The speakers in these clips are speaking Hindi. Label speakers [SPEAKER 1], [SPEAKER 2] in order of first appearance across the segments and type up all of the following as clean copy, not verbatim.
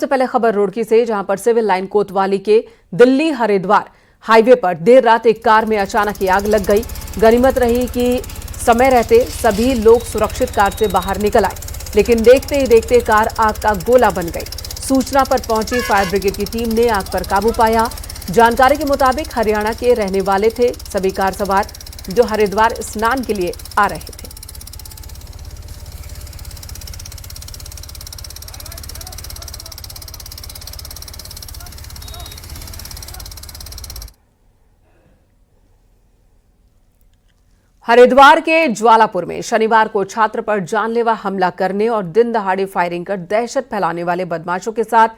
[SPEAKER 1] सबसे पहले खबर रुड़की से, जहां पर सिविल लाइन कोतवाली के दिल्ली हरिद्वार हाईवे पर देर रात एक कार में अचानक ही आग लग गई। गनीमत रही कि समय रहते सभी लोग सुरक्षित कार से बाहर निकल आए, लेकिन देखते ही देखते कार आग का गोला बन गई। सूचना पर पहुंची फायर ब्रिगेड की टीम ने आग पर काबू पाया। जानकारी के मुताबिक हरियाणा के रहने वाले थे सभी कार सवार, जो हरिद्वार स्नान के लिए आ रहे थे। हरिद्वार के ज्वालापुर में शनिवार को छात्र पर जानलेवा हमला करने और दिन दहाड़े फायरिंग कर दहशत फैलाने वाले बदमाशों के साथ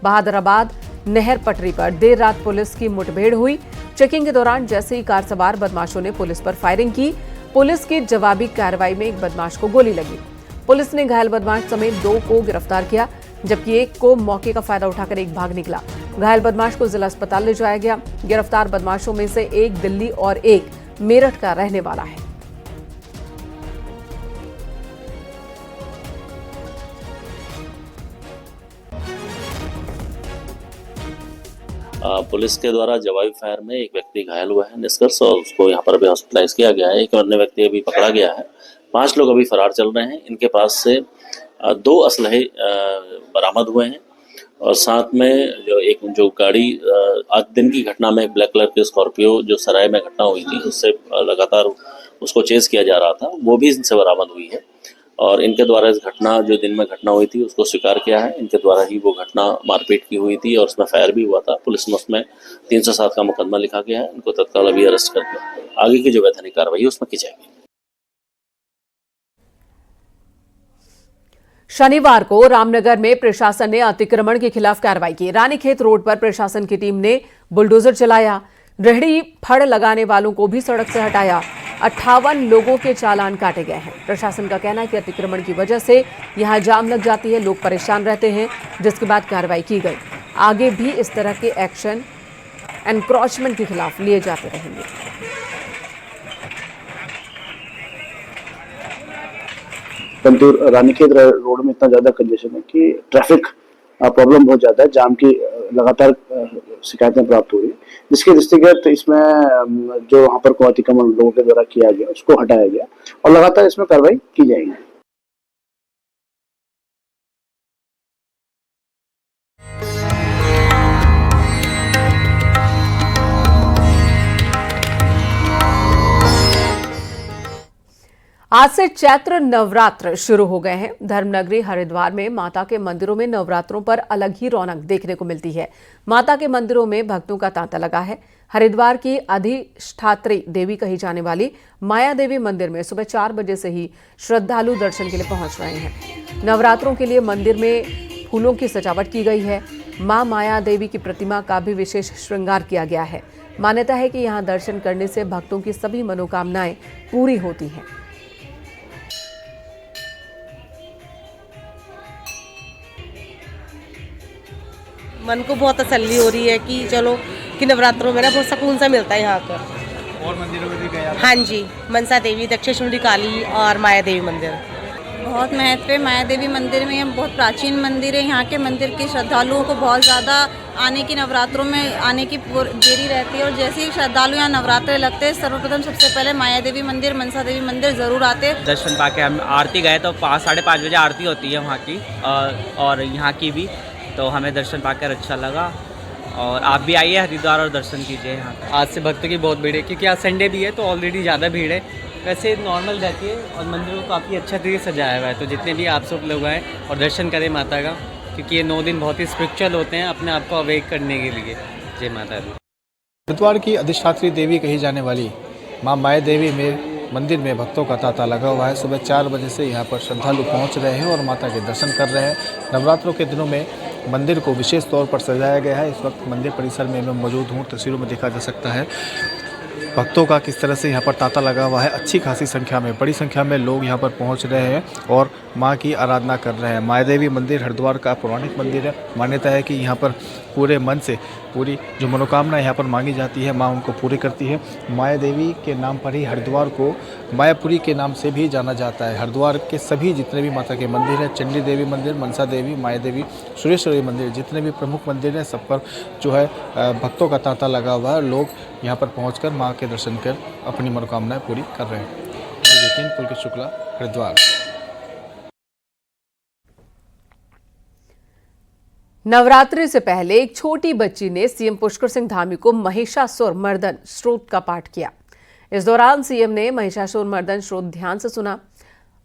[SPEAKER 1] बहादुराबाद नहर पटरी पर देर रात पुलिस की मुठभेड़ हुई। चेकिंग के दौरान जैसे ही कार सवार बदमाशों ने पुलिस पर फायरिंग की, पुलिस की जवाबी कार्रवाई में एक बदमाश को गोली लगी। पुलिस ने घायल बदमाश समेत 2 को गिरफ्तार किया, जबकि एक को मौके का फायदा उठाकर एक भाग निकला। घायल बदमाश को जिला अस्पताल ले जाया गया। गिरफ्तार बदमाशों में से एक दिल्ली और एक मेरठ का रहने वाला है।
[SPEAKER 2] पुलिस के द्वारा जवाबी फायर में एक व्यक्ति घायल हुआ है निष्कर्ष, और उसको यहाँ पर अभी हॉस्पिटलाइज किया गया है। एक अन्य व्यक्ति अभी पकड़ा गया है। 5 लोग अभी फरार चल रहे हैं। इनके पास से 2 असलहे बरामद हुए हैं, और साथ में जो गाड़ी आज दिन की घटना में ब्लैक कलर की स्कॉर्पियो जो सराय में घटना हुई थी, उससे लगातार उसको चेज किया जा रहा था, वो भी इनसे बरामद हुई है। और इनके द्वारा इस घटना जो दिन में घटना हुई थी उसको स्वीकार किया है। इनके द्वारा ही वो घटना मारपीट की हुई थी और उसमें फायर भी हुआ था। पुलिस ने उसमें 307 का मुकदमा लिखा गया है। इनको तत्काल अभी अरेस्ट करके आगे की जो वैधानिक कार्रवाई है उसमें की जाएगी।
[SPEAKER 1] शनिवार को रामनगर में प्रशासन ने अतिक्रमण के खिलाफ कार्रवाई की। रानीखेत रोड पर प्रशासन की टीम ने बुलडोजर चलाया। रेहड़ी फड़ लगाने वालों को भी सड़क से हटाया। 58 लोगों के चालान काटे गए हैं। प्रशासन का कहना है कि अतिक्रमण की वजह से यहां जाम लग जाती है, लोग परेशान रहते हैं, जिसके बाद कार्रवाई की गई। आगे भी इस तरह के एक्शन एनक्रोचमेंट के खिलाफ लिए जाते रहेंगे।
[SPEAKER 3] परंतु रानीखेत रोड में इतना ज्यादा कंजेशन है कि ट्रैफिक प्रॉब्लम बहुत ज्यादा है। जाम की लगातार शिकायतें प्राप्त हो रही है, जिसके दृष्टिगत इसमें जो वहां पर अतिक्रमण लोगों के द्वारा किया गया उसको हटाया गया और लगातार इसमें कार्रवाई की जाएगी।
[SPEAKER 1] आज से चैत्र नवरात्र शुरू हो गए हैं। धर्मनगरी हरिद्वार में माता के मंदिरों में नवरात्रों पर अलग ही रौनक देखने को मिलती है। माता के मंदिरों में भक्तों का तांता लगा है। हरिद्वार की अधिष्ठात्री देवी कही जाने वाली माया देवी मंदिर में सुबह 4 बजे से ही श्रद्धालु दर्शन के लिए पहुंच रहे हैं। नवरात्रों के लिए मंदिर में फूलों की सजावट की गई है। मां माया देवी की प्रतिमा का भी विशेष श्रृंगार किया गया है। मान्यता है कि यहां दर्शन करने से भक्तों की सभी मनोकामनाएं पूरी होती हैं।
[SPEAKER 4] मन को बहुत तसल्ली हो रही है कि चलो कि नवरात्रों में ना बहुत सुकून सा मिलता है यहाँ पर।
[SPEAKER 5] और मंदिरों में भी गए?
[SPEAKER 4] हाँ जी, मनसा देवी, दक्षिणेश्वरी काली और माया देवी मंदिर।
[SPEAKER 6] बहुत महत्व है माया देवी मंदिर में। यह बहुत प्राचीन मंदिर है। यहाँ के मंदिर के श्रद्धालुओं को बहुत ज़्यादा आने की, नवरात्रों में आने की देरी रहती है, और जैसे ही श्रद्धालु यहाँ नवरात्रे लगते हैं सर्वप्रथम सबसे पहले माया देवी मंदिर, मनसा देवी मंदिर ज़रूर आते हैं।
[SPEAKER 5] दर्शन पाके हम आरती गए तो 5-5:30 बजे आरती होती है वहाँ की, और यहाँ की भी, तो हमें दर्शन पाकर अच्छा लगा। और आप भी आइए हरिद्वार और दर्शन कीजिए यहाँ। आज से भक्तों की बहुत भीड़ है, क्योंकि आज संडे भी है तो ऑलरेडी ज़्यादा भीड़ है। वैसे नॉर्मल रहती है, और मंदिर को काफ़ी अच्छा तरीके से सजाया हुआ है। तो जितने भी आप सब लोग आए और दर्शन करें माता का, क्योंकि ये 9 दिन बहुत ही स्पिरिचुअल होते हैं अपने आप को अवेक करने के लिए। जय माता दी।
[SPEAKER 7] हरिद्वार की अधिष्ठात्री देवी कही जाने वाली मां माया देवी में मंदिर में भक्तों का तांता लगा हुआ है। सुबह 4 बजे से यहाँ पर श्रद्धालु पहुँच रहे हैं और माता के दर्शन कर रहे हैं। नवरात्रों के दिनों में मंदिर को विशेष तौर पर सजाया गया है। इस वक्त मंदिर परिसर में मैं मौजूद हूँ, तस्वीरों में देखा जा सकता है भक्तों का किस तरह से यहाँ पर तांता लगा हुआ है। अच्छी खासी संख्या में, बड़ी संख्या में लोग यहाँ पर पहुँच रहे हैं और माँ की आराधना कर रहे हैं। माया देवी मंदिर हरिद्वार का पौराणिक मंदिर है। मान्यता है कि यहाँ पर पूरे मन से पूरी जो मनोकामना यहाँ पर मांगी जाती है माँ उनको पूरी करती है। माया देवी के नाम पर ही हरिद्वार को मायापुरी के नाम से भी जाना जाता है। हरिद्वार के सभी जितने भी माता के मंदिर हैं, चंडी देवी मंदिर, मनसा देवी, माया देवी, सुरेश्वरी मंदिर, जितने भी प्रमुख मंदिर हैं सब पर जो है भक्तों का तांता लगा हुआ है। लोग यहाँ पर पहुँचकर माँ के दर्शन कर अपनी मनोकामनाएं पूरी कर रहे हैं। पुलकित शुक्ला, हरिद्वार।
[SPEAKER 1] नवरात्रि से पहले एक छोटी बच्ची ने सीएम पुष्कर सिंह धामी को महिषासुर मर्दन स्तोत्र का पाठ किया। इस दौरान सीएम ने महिषासुर मर्दन स्तोत्र ध्यान से सुना।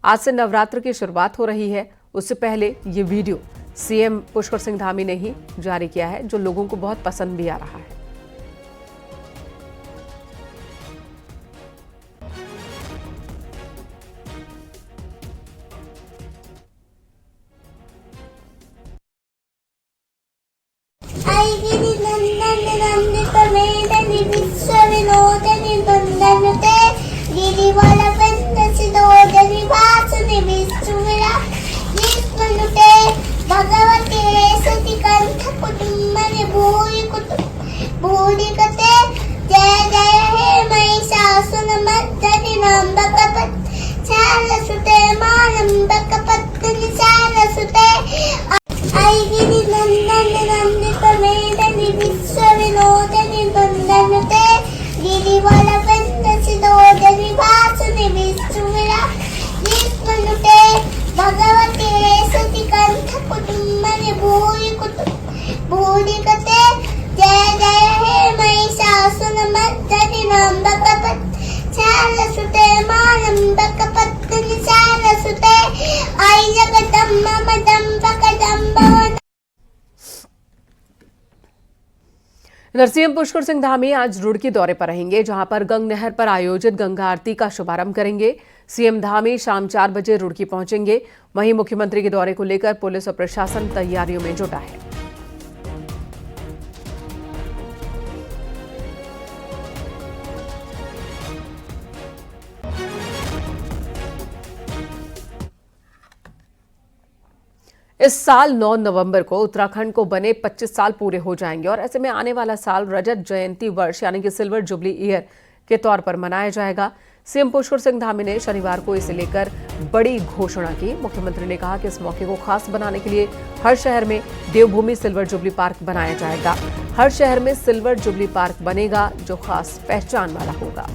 [SPEAKER 1] आज से नवरात्र की शुरुआत हो रही है। उससे पहले ये वीडियो सीएम पुष्कर सिंह धामी ने ही जारी किया है, जो लोगों को बहुत पसंद भी आ रहा है। सीएम पुष्कर सिंह धामी आज रुड़की दौरे पर रहेंगे, जहां पर गंग नहर पर आयोजित गंगा आरती का शुभारंभ करेंगे। सीएम धामी शाम 4 बजे रुड़की पहुंचेंगे। वहीं मुख्यमंत्री के दौरे को लेकर पुलिस और प्रशासन तैयारियों में जुटा है। इस साल 9 नवंबर को उत्तराखंड को बने 25 साल पूरे हो जाएंगे और ऐसे में आने वाला साल रजत जयंती वर्ष यानी कि सिल्वर जुबली ईयर के तौर पर मनाया जाएगा। सीएम पुष्कर सिंह धामी ने शनिवार को इसे लेकर बड़ी घोषणा की। मुख्यमंत्री ने कहा कि इस मौके को खास बनाने के लिए हर शहर में देवभूमि सिल्वर जुबली पार्क बनाया जाएगा। हर शहर में सिल्वर जुबली पार्क बनेगा, जो खास पहचान वाला होगा।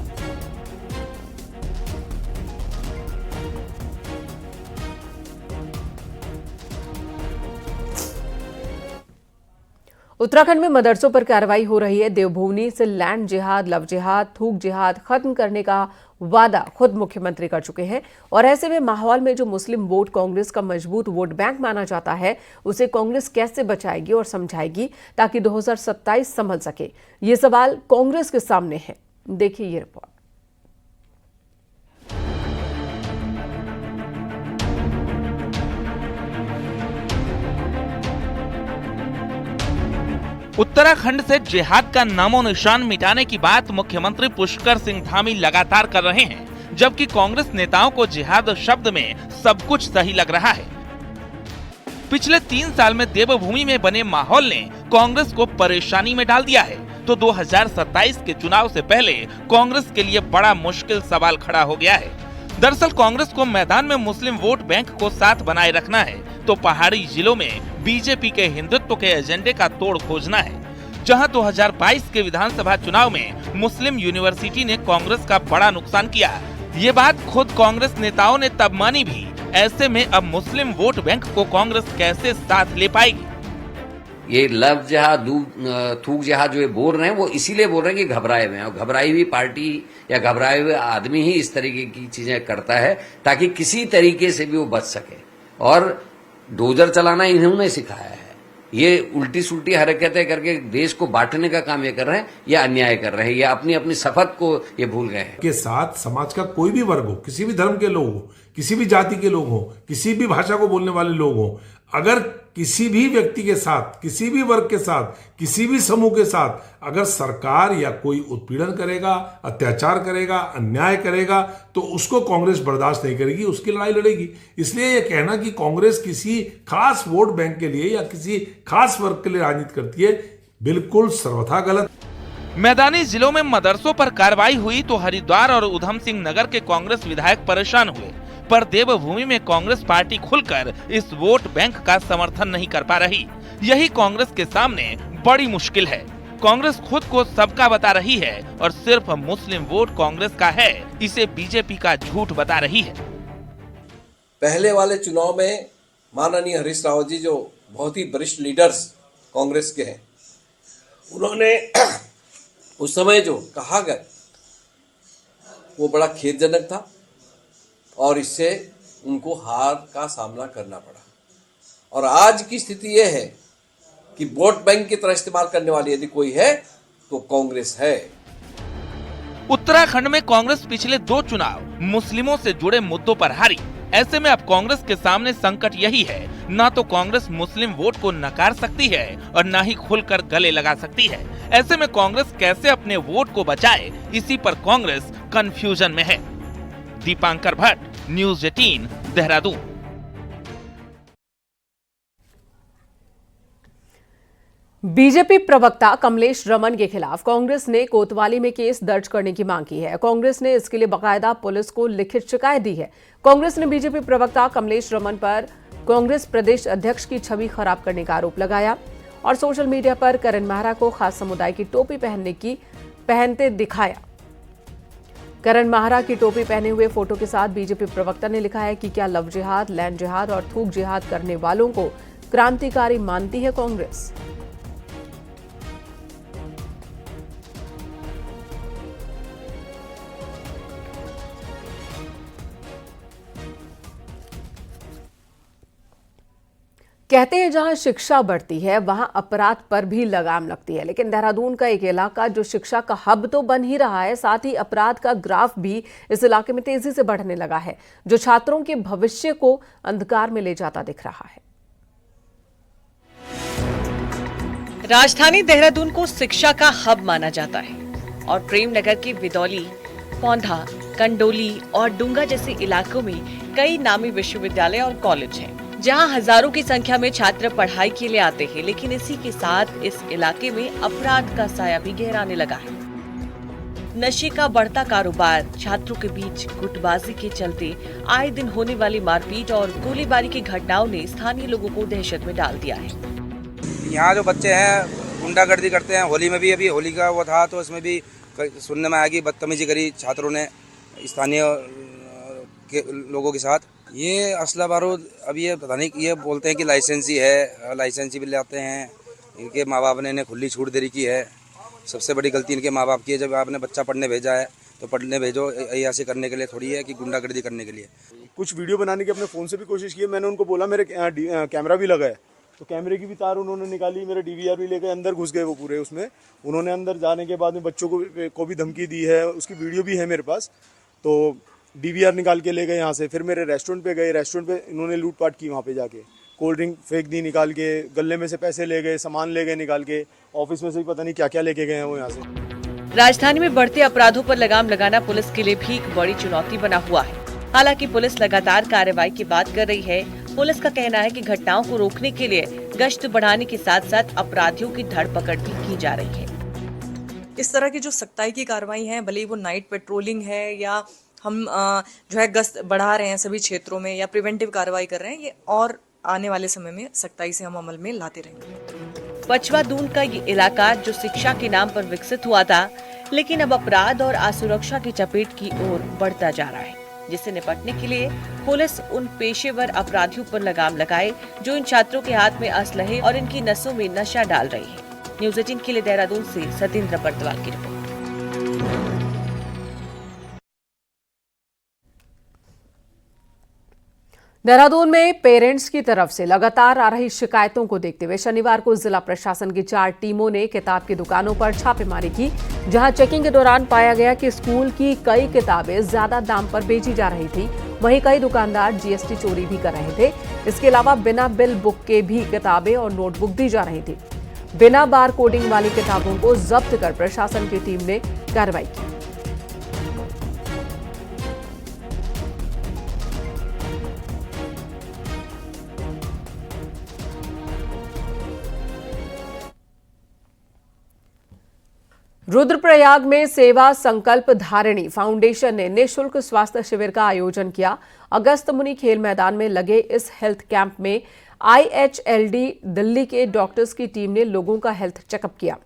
[SPEAKER 1] उत्तराखंड में मदरसों पर कार्रवाई हो रही है। देवभूमि से लैंड जिहाद, लव जिहाद, थूक जिहाद खत्म करने का वादा खुद मुख्यमंत्री कर चुके हैं और ऐसे में माहौल में जो मुस्लिम वोट कांग्रेस का मजबूत वोट बैंक माना जाता है, उसे कांग्रेस कैसे बचाएगी और समझाएगी ताकि 2027 संभल सके, ये सवाल कांग्रेस के सामने है। देखिए ये रिपोर्ट।
[SPEAKER 8] उत्तराखंड से जिहाद का नामो निशान मिटाने की बात मुख्यमंत्री पुष्कर सिंह धामी लगातार कर रहे हैं, जबकि कांग्रेस नेताओं को जिहाद शब्द में सब कुछ सही लग रहा है। पिछले 3 साल में देवभूमि में बने माहौल ने कांग्रेस को परेशानी में डाल दिया है, तो 2027 के चुनाव से पहले कांग्रेस के लिए बड़ा मुश्किल सवाल खड़ा हो गया है। दरअसल कांग्रेस को मैदान में मुस्लिम वोट बैंक को साथ बनाए रखना है, तो पहाड़ी जिलों में बीजेपी के हिंदुत्व के एजेंडे का तोड़ खोजना है। जहां 2022 के विधानसभा चुनाव में मुस्लिम यूनिवर्सिटी ने कांग्रेस का बड़ा नुकसान किया, ये बात खुद कांग्रेस नेताओं ने तब मानी भी। ऐसे में अब मुस्लिम वोट बैंक को कांग्रेस कैसे साथ ले पाएगी?
[SPEAKER 9] ये लव जिहाद, थूक जिहाद जो ये बोल रहे हैं, वो इसीलिए बोल रहे हैं कि घबराए हुए हैं, और घबराई हुई पार्टी या घबराए हुए आदमी ही इस तरीके की चीजें करता है ताकि किसी तरीके से भी वो बच सके। और डोजर चलाना इन्होंने सिखाया है। ये उल्टी सुल्टी हरकतें करके देश को बांटने का काम ये कर रहे हैं, ये अन्याय कर रहे हैं, ये अपनी अपनी शपथ को ये भूल गए हैं।
[SPEAKER 10] के साथ समाज का कोई भी वर्ग हो, किसी भी धर्म के लोग हो, किसी भी जाति के लोग हो, किसी भी भाषा को बोलने वाले लोग हो, अगर किसी भी व्यक्ति के साथ, किसी भी वर्ग के साथ, किसी भी समूह के साथ अगर सरकार या कोई उत्पीड़न करेगा, अत्याचार करेगा, अन्याय करेगा, तो उसको कांग्रेस बर्दाश्त नहीं करेगी, उसकी लड़ाई लड़ेगी। इसलिए यह कहना कि कांग्रेस किसी खास वोट बैंक के लिए या किसी खास वर्ग के लिए राजनीति करती है, बिल्कुल सर्वथा गलत।
[SPEAKER 8] मैदानी जिलों में मदरसों पर कार्रवाई हुई तो हरिद्वार और उधम सिंह नगर के कांग्रेस विधायक परेशान हुए, पर देवभूमि में कांग्रेस पार्टी खुलकर इस वोट बैंक का समर्थन नहीं कर पा रही। यही कांग्रेस के सामने बड़ी मुश्किल है। कांग्रेस खुद को सबका बता रही है और सिर्फ मुस्लिम वोट कांग्रेस का है, इसे बीजेपी का झूठ बता रही है।
[SPEAKER 11] पहले वाले चुनाव में माननीय हरीश रावत जी, जो बहुत ही वरिष्ठ लीडर्स कांग्रेस के हैं, उन्होंने उस समय जो कहा गया वो बड़ा खेदजनक था और इससे उनको हार का सामना करना पड़ा। और आज की स्थिति यह है कि वोट बैंक की तरह इस्तेमाल करने वाली यदि कोई है तो कांग्रेस है।
[SPEAKER 8] उत्तराखंड में कांग्रेस पिछले 2 चुनाव मुस्लिमों से जुड़े मुद्दों पर हारी। ऐसे में अब कांग्रेस के सामने संकट यही है, ना तो कांग्रेस मुस्लिम वोट को नकार सकती है और ना ही खुलकर गले लगा सकती है। ऐसे में कांग्रेस कैसे अपने वोट को बचाए, इसी पर कांग्रेस कंफ्यूजन में है। दीपांकर भट्ट, न्यूज़ 18, देहरादून।
[SPEAKER 1] बीजेपी प्रवक्ता कमलेश रमन के खिलाफ कांग्रेस ने कोतवाली में केस दर्ज करने की मांग की है। कांग्रेस ने इसके लिए बाकायदा पुलिस को लिखित शिकायत दी है। कांग्रेस ने बीजेपी प्रवक्ता कमलेश रमन पर कांग्रेस प्रदेश अध्यक्ष की छवि खराब करने का आरोप लगाया और सोशल मीडिया पर करण मेहरा को खास समुदाय की टोपी पहनते दिखाया। करण मेहरा की टोपी पहने हुए फोटो के साथ बीजेपी प्रवक्ता ने लिखा है कि क्या लव जिहाद, लैंड जिहाद और थूक जिहाद करने वालों को क्रांतिकारी मानती है कांग्रेस। कहते हैं जहां शिक्षा बढ़ती है वहां अपराध पर भी लगाम लगती है, लेकिन देहरादून का एक इलाका जो शिक्षा का हब तो बन ही रहा है, साथ ही अपराध का ग्राफ भी इस इलाके में तेजी से बढ़ने लगा है, जो छात्रों के भविष्य को अंधकार में ले जाता दिख रहा है।
[SPEAKER 12] राजधानी देहरादून को शिक्षा का हब माना जाता है और प्रेम नगर के विदौली, पौंधा, कंडोली और डूंगा जैसे इलाकों में कई नामी विश्वविद्यालय और कॉलेज हैं, जहां हजारों की संख्या में छात्र पढ़ाई के लिए आते हैं। लेकिन इसी के साथ इस इलाके में अपराध का साया भी गहराने लगा है। नशे का बढ़ता कारोबार, छात्रों के बीच गुटबाजी के चलते आए दिन होने वाली मारपीट और गोलीबारी की घटनाओं ने स्थानीय लोगों को दहशत में डाल दिया है।
[SPEAKER 13] यहाँ जो बच्चे हैं गुंडागर्दी करते हैं, होली में भी अभी होली का वो था तो इसमें भी सुनने में आया कि बदतमीजी करी छात्रों ने स्थानीय के लोगों के साथ। ये असला बारूद अभी ये पता नहीं, ये बोलते हैं कि लाइसेंसी है, लाइसेंसी भी लाते हैं। इनके माँ बाप ने इन्हें खुली छूट दे रखी है। सबसे बड़ी गलती इनके माँ बाप की है। जब आपने बच्चा पढ़ने भेजा है तो पढ़ने भेजो ऐसे करने के लिए थोड़ी है कि गुंडागर्दी करने के लिए।
[SPEAKER 14] कुछ वीडियो बनाने की अपने फ़ोन से भी कोशिश की है। मैंने उनको बोला मेरे कैमरा भी लगा है, तो कैमरे की भी तार उन्होंने निकाली, मेरे DVR भी लेकर अंदर घुस गए वो पूरे उसमें। उन्होंने अंदर जाने के बाद में बच्चों को भी धमकी दी है, उसकी वीडियो भी है मेरे पास। तो DVR निकाल के ले गए यहाँ से। फिर मेरे रेस्टोरेंट पे गए, रेस्टोरेंट पे इन्होंने लूटपाट की। वहाँ पे जाके कोल्ड ड्रिंक फेंक दी निकाल के, गले में से पैसे ले गए, सामान ले गए निकाल के, ऑफिस में से भी पता नहीं क्या क्या लेके गए हैं वो यहाँ से।
[SPEAKER 12] राजधानी में बढ़ते अपराधों पर लगाम लगाना पुलिस के लिए भी एक बड़ी चुनौती बना हुआ है। हालांकि पुलिस लगातार कार्रवाई की बात कर रही है। पुलिस का कहना है कि घटनाओं को रोकने के लिए गश्त बढ़ाने के साथ साथ अपराधियों की धरपकड़ भी की जा रही है।
[SPEAKER 15] इस तरह की जो सख्ताई की कार्रवाई है, भले वो नाइट पेट्रोलिंग है या हम जो है गश्त बढ़ा रहे हैं सभी क्षेत्रों में या प्रिवेंटिव कार्रवाई कर रहे हैं, ये और आने वाले समय में सख्ताई से हम अमल में लाते रहेंगे।
[SPEAKER 12] पचवा दून का ये इलाका जो शिक्षा के नाम पर विकसित हुआ था, लेकिन अब अपराध और असुरक्षा की चपेट की ओर बढ़ता जा रहा है, जिससे निपटने के लिए पुलिस उन पेशेवर अपराधियों पर लगाम लगाए जो इन छात्रों के हाथ में असलहे और इनकी नसों में नशा डाल रही है। न्यूज़ 18 के लिए देहरादून से सतेंद्र बर्तवाल की रिपोर्ट।
[SPEAKER 1] देहरादून में पेरेंट्स की तरफ से लगातार आ रही शिकायतों को देखते हुए शनिवार को जिला प्रशासन की 4 टीमों ने किताब की दुकानों पर छापेमारी की, जहां चेकिंग के दौरान पाया गया कि स्कूल की कई किताबें ज्यादा दाम पर बेची जा रही थी वहीं कई दुकानदार जीएसटी चोरी भी कर रहे थे। इसके अलावा बिना बिल बुक के भी किताबें और नोटबुक दी जा रही थी। बिना बार कोडिंग वाली किताबों को जब्त कर प्रशासन की टीम ने कार्रवाई की। रुद्रप्रयाग में सेवा संकल्प धारिणी फाउंडेशन ने निःशुल्क स्वास्थ्य शिविर का आयोजन किया। अगस्त मुनि खेल मैदान में लगे इस हेल्थ कैंप में IHLD दिल्ली के डॉक्टर्स की टीम ने लोगों का हेल्थ चेकअप किया।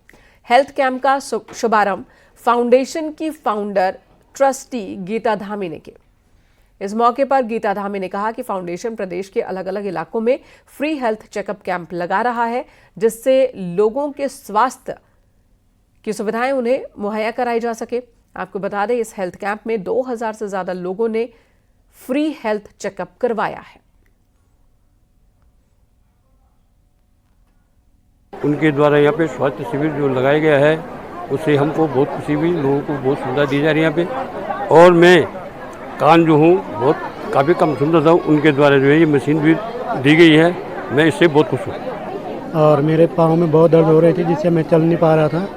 [SPEAKER 1] हेल्थ कैंप का शुभारंभ फाउंडेशन की फाउंडर ट्रस्टी गीता धामी ने किया। इस मौके पर गीता धामी ने कहा कि फाउंडेशन प्रदेश के अलग अलग इलाकों में फ्री हेल्थ चेकअप कैंप लगा रहा है, जिससे लोगों के स्वास्थ्य की सुविधाएं उन्हें मुहैया कराई जा सके। आपको बता दें, इस हेल्थ कैंप में 2000 से ज्यादा लोगों ने फ्री हेल्थ चेकअप करवाया है।
[SPEAKER 16] उनके द्वारा यहाँ पे स्वास्थ्य शिविर जो लगाया गया है, उससे हमको बहुत खुशी हुई। लोगों को बहुत सुविधा दी जा रही है यहाँ पे। और मैं कान जो हूँ बहुत काफ़ी कम सुनता था, उनके द्वारा जो है ये मशीन भी दी गई है। मैं इससे बहुत खुश हूँ।
[SPEAKER 17] और मेरे पाँव में बहुत दर्द हो रही थी, जिससे मैं चल नहीं पा रहा था,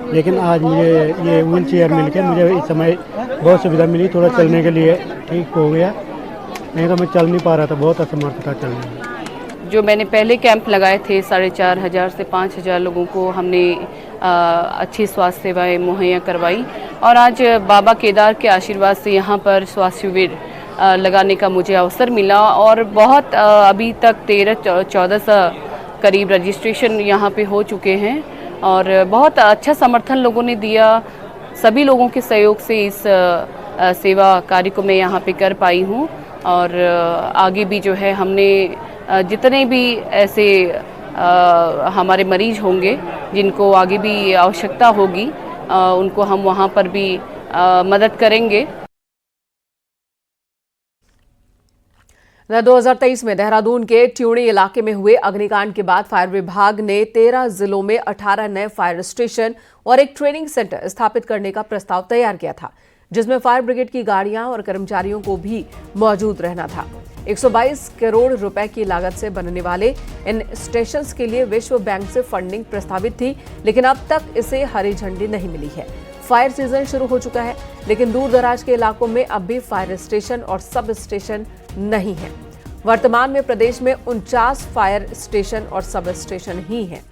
[SPEAKER 17] लेकिन आज मुझे ये व्हील चेयर मिल के मुझे इस समय बहुत सुविधा मिली। थोड़ा चलने के लिए ठीक हो गया, नहीं तो मैं चल नहीं पा रहा था, बहुत असमर्थ था चलने में।
[SPEAKER 18] जो मैंने पहले कैंप लगाए थे 4500 से 5000 लोगों को हमने अच्छी स्वास्थ्य सेवाएं मुहैया करवाई। और आज बाबा केदार के आशीर्वाद से यहाँ पर स्वास्थ्य शिविर लगाने का मुझे अवसर मिला। और बहुत अभी तक 13-14 करीब रजिस्ट्रेशन यहाँ पे हो चुके हैं और बहुत अच्छा समर्थन लोगों ने दिया। सभी लोगों के सहयोग से इस सेवा कार्य को मैं यहाँ पे कर पाई हूँ। और आगे भी जो है हमने जितने भी ऐसे हमारे मरीज होंगे जिनको आगे भी आवश्यकता होगी, उनको हम वहाँ पर भी मदद करेंगे।
[SPEAKER 1] 2023 में देहरादून के ट्यूणी इलाके में हुए अग्निकांड के बाद फायर विभाग ने 13 जिलों में 18 नए फायर स्टेशन और एक ट्रेनिंग सेंटर स्थापित करने का प्रस्ताव तैयार किया था, जिसमें फायर ब्रिगेड की गाड़ियां और कर्मचारियों को भी मौजूद रहना था। 122 करोड़ रुपए की लागत से बनने वाले इन स्टेशंस के लिए विश्व बैंक से फंडिंग प्रस्तावित थी, लेकिन अब तक इसे हरी झंडी नहीं मिली है। फायर सीजन शुरू हो चुका है, लेकिन दूर दराज के इलाकों में अब भी फायर स्टेशन और सब स्टेशन नहीं है। वर्तमान में प्रदेश में 49 फायर स्टेशन और सब स्टेशन ही हैं।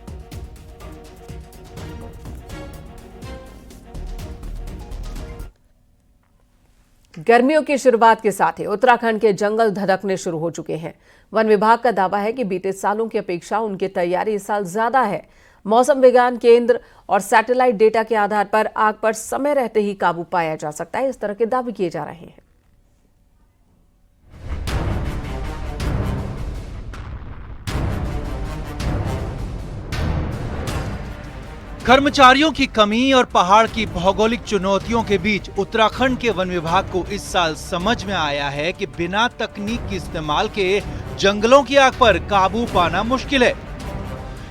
[SPEAKER 1] गर्मियों की शुरुआत के साथ ही उत्तराखंड के जंगल धधकने शुरू हो चुके हैं। वन विभाग का दावा है कि बीते सालों की अपेक्षा उनकी तैयारी इस साल ज्यादा है। मौसम विज्ञान केंद्र और सैटेलाइट डेटा के आधार पर आग पर समय रहते ही काबू पाया जा सकता है, इस तरह के दावे किए जा रहे हैं।
[SPEAKER 19] कर्मचारियों की कमी और पहाड़ की भौगोलिक चुनौतियों के बीच उत्तराखंड के वन विभाग को इस साल समझ में आया है कि बिना तकनीक के इस्तेमाल के जंगलों की आग पर काबू पाना मुश्किल है।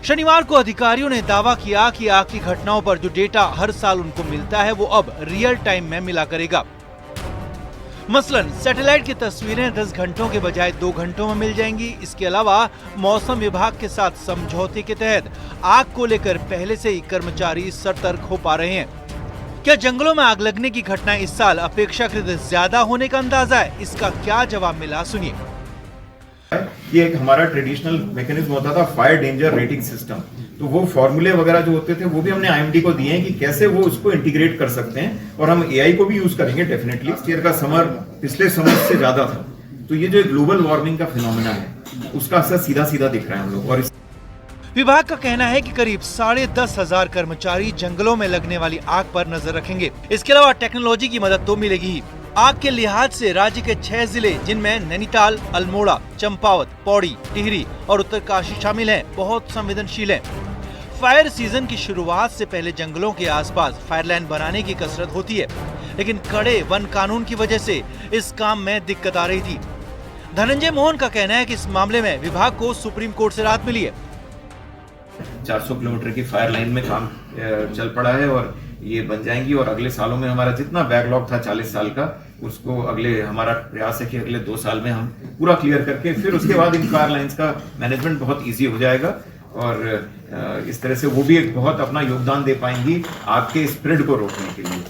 [SPEAKER 19] शनिवार को अधिकारियों ने दावा किया कि आग की घटनाओं पर जो डेटा हर साल उनको मिलता है वो अब रियल टाइम में मिला करेगा। मसलन सैटेलाइट की तस्वीरें 10 घंटों के बजाय 2 घंटों में मिल जाएंगी। इसके अलावा मौसम विभाग के साथ समझौते के तहत आग को लेकर पहले से ही कर्मचारी सतर्क हो पा रहे हैं। क्या जंगलों में आग लगने की घटनाएं इस साल अपेक्षाकृत ज्यादा होने का अंदाजा है? इसका क्या जवाब मिला, सुनिए।
[SPEAKER 20] ये एक हमारा ट्रेडिशनल मैकेनिज्म होता था फायर डेंजर रेटिंग सिस्टम, तो वो फॉर्मूले वगैरह जो होते थे वो भी हमने आईएमडी को दिए हैं कि कैसे वो उसको इंटीग्रेट कर सकते हैं। और हम एआई को भी यूज करेंगे डेफिनेटली। इस ईयर का समर पिछले समर से ज्यादा था, तो ये जो ग्लोबल वार्मिंग का फिनोमेना है उसका असर सीधा सीधा दिख रहा है हम लोग। और
[SPEAKER 19] विभाग का कहना है कि करीब 10,500 कर्मचारी जंगलों में लगने वाली आग पर नजर रखेंगे। इसके अलावा टेक्नोलॉजी की मदद तो मिलेगी ही। आग के लिहाज से राज्य के 6 जिले, जिनमें नैनीताल, अल्मोड़ा, चंपावत, पौड़ी, टिहरी और उत्तरकाशी शामिल हैं, बहुत संवेदनशील हैं। फायर सीजन की शुरुआत से पहले जंगलों के आसपास फायरलाइन बनाने की कसरत होती है, लेकिन कड़े वन कानून की वजह से इस काम में दिक्कत आ रही थी। धनंजय मोहन का कहना है कि इस मामले में विभाग को सुप्रीम कोर्ट से राहत मिली है।
[SPEAKER 20] 400 किलोमीटर की फायर लाइन में काम चल पड़ा है और ये बन जाएंगी और अगले सालों में हमारा जितना बैकलॉग था 40 साल का, उसको अगले हमारा प्रयास है कि अगले 2 साल में हम पूरा क्लियर करके फिर उसके बाद इन कार लाइन्स का मैनेजमेंट बहुत ईजी हो जाएगा और इस तरह से वो भी एक बहुत अपना योगदान दे पाएंगी आग के स्प्रेड को रोकने के लिए।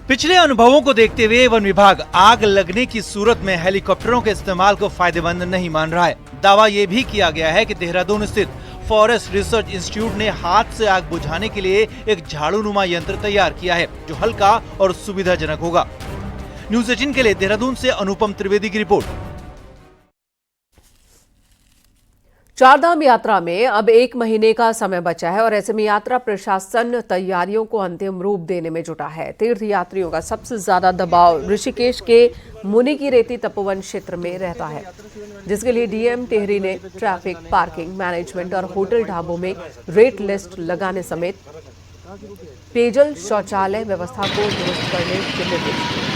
[SPEAKER 19] पिछले अनुभवों को देखते हुए वन विभाग आग लगने की सूरत में हेलीकॉप्टरों के इस्तेमाल को फायदेमंद नहीं मान रहा है। दावा ये भी किया गया है कि देहरादून स्थित फॉरेस्ट रिसर्च इंस्टीट्यूट ने हाथ से आग बुझाने के लिए एक झाड़ूनुमा यंत्र तैयार किया है, जो हल्का और सुविधाजनक होगा। न्यूज़ 18 के लिए देहरादून से अनुपम त्रिवेदी की रिपोर्ट।
[SPEAKER 1] चारधाम यात्रा में अब 1 महीने का समय बचा है और ऐसे में यात्रा प्रशासन तैयारियों को अंतिम रूप देने में जुटा है। तीर्थ यात्रियों का सबसे ज्यादा दबाव ऋषिकेश के मुनि की रेती तपोवन क्षेत्र में रहता है, जिसके लिए डीएम टिहरी ने ट्रैफिक, पार्किंग मैनेजमेंट और होटल ढाबों में रेट लिस्ट लगाने समेत पेयजल शौचालय व्यवस्था को दुरुस्त करने के निर्देश दिए।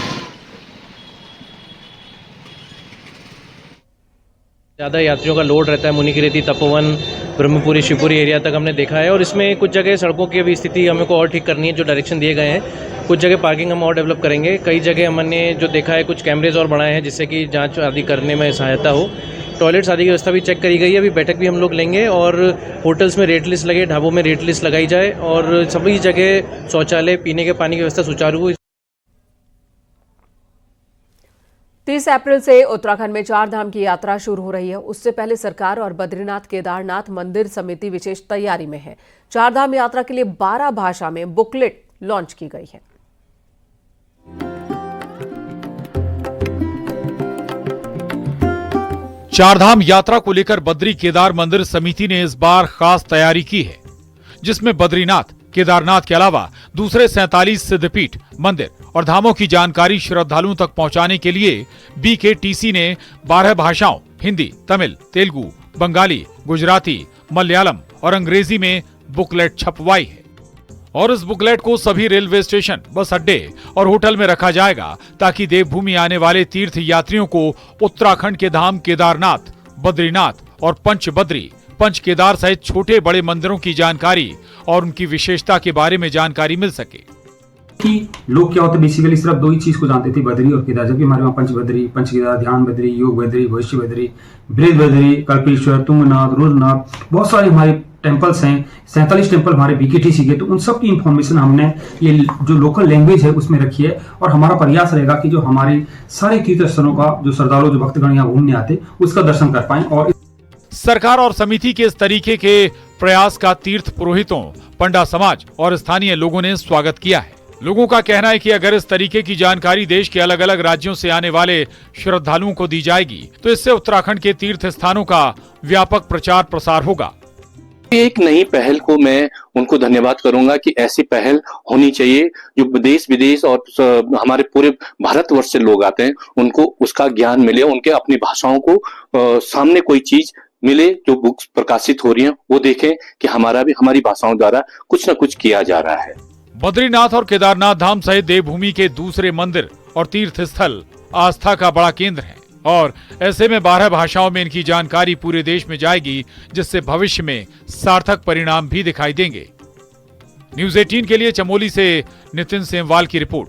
[SPEAKER 21] ज़्यादा यात्रियों का लोड रहता है मुनि की रेती, तपोवन, ब्रह्मपुरी, शिवपुरी एरिया तक हमने देखा है और इसमें कुछ जगह सड़कों की भी स्थिति हमें को और ठीक करनी है, जो डायरेक्शन दिए गए हैं। कुछ जगह पार्किंग हम और डेवलप करेंगे। कई जगह हमने जो देखा है कुछ कैमरेज और बढ़ाए हैं जिससे कि जांच आदि करने में सहायता हो। टॉयलेट्स आदि की व्यवस्था भी चेक करी गई है। अभी बैठक भी हम लोग लेंगे और होटल्स में रेट लिस्ट लगे, ढाबों में रेट लिस्ट लगाई जाए और सभी जगह शौचालय, पीने के पानी की व्यवस्था सुचारू हो।
[SPEAKER 1] 30 अप्रैल से उत्तराखंड में चारधाम की यात्रा शुरू हो रही है। उससे पहले सरकार और बद्रीनाथ केदारनाथ मंदिर समिति विशेष तैयारी में है। चारधाम यात्रा के लिए 12 भाषा में बुकलेट लॉन्च की गई है।
[SPEAKER 22] चारधाम यात्रा को लेकर बद्री केदार मंदिर समिति ने इस बार खास तैयारी की है, जिसमें बद्रीनाथ, केदारनाथ के अलावा दूसरे 47 सिद्धपीठ, मंदिर और धामों की जानकारी श्रद्धालुओं तक पहुंचाने के लिए बीकेटीसी ने 12 भाषाओं हिंदी, तमिल, तेलुगु, बंगाली, गुजराती, मलयालम और अंग्रेजी में बुकलेट छपवाई है और इस बुकलेट को सभी रेलवे स्टेशन, बस अड्डे और होटल में रखा जाएगा ताकि देवभूमि आने वाले तीर्थ यात्रियों को उत्तराखंड के धाम केदारनाथ, बद्रीनाथ और पंचबद्री, पंच केदार सहित छोटे बड़े मंदिरों की जानकारी और उनकी विशेषता के बारे में जानकारी मिल सके।
[SPEAKER 23] कि लोग क्या होते बेसिकली सिर्फ 2 ही चीज को जानते थे, बद्री और केदार, जबकि हमारे वहाँ पंचबद्री, पंच केदार, ध्यान बद्री, योग बद्री, भविष्य बद्री, बृहद बद्री, कल्पेश्वर, तुंगनाथ, रुद्रनाथ, बहुत सारे हमारे टेम्पल्स हैं। 47 टेम्पल हमारे बीकेटीसी के, तो उन सब की इंफॉर्मेशन हमने ये जो लोकल लैंग्वेज है उसमें रखी है और हमारा प्रयास रहेगा कि जो हमारे सारे तीर्थ स्थलों का जो श्रद्धालु, जो भक्तगण यहाँ घूमने आते उसका दर्शन कर पाएं। और
[SPEAKER 22] सरकार और समिति के इस तरीके के प्रयास का तीर्थ पुरोहितों, पंडा समाज और स्थानीय लोगों ने स्वागत किया है। लोगों का कहना है कि अगर इस तरीके की जानकारी देश के अलग अलग राज्यों से आने वाले श्रद्धालुओं को दी जाएगी तो इससे उत्तराखंड के तीर्थ स्थानों का व्यापक प्रचार प्रसार होगा।
[SPEAKER 24] एक नई पहल को मैं उनको धन्यवाद करूंगा कि ऐसी पहल होनी चाहिए, जो देश विदेश और हमारे पूरे भारतवर्ष से लोग आते हैं उनको उसका ज्ञान मिले, उनके अपनी भाषाओं को सामने कोई चीज मिले, जो बुक्स प्रकाशित हो रही हैं वो देखें कि हमारा भी हमारी भाषाओं द्वारा कुछ न कुछ किया जा रहा है।
[SPEAKER 22] बद्रीनाथ और केदारनाथ धाम सहित देवभूमि के दूसरे मंदिर और तीर्थ स्थल आस्था का बड़ा केंद्र है और ऐसे में 12 भाषाओं में इनकी जानकारी पूरे देश में जाएगी, जिससे भविष्य में सार्थक परिणाम भी दिखाई देंगे। न्यूज़ 18 के लिए चमोली से नितिन सेमवाल की रिपोर्ट।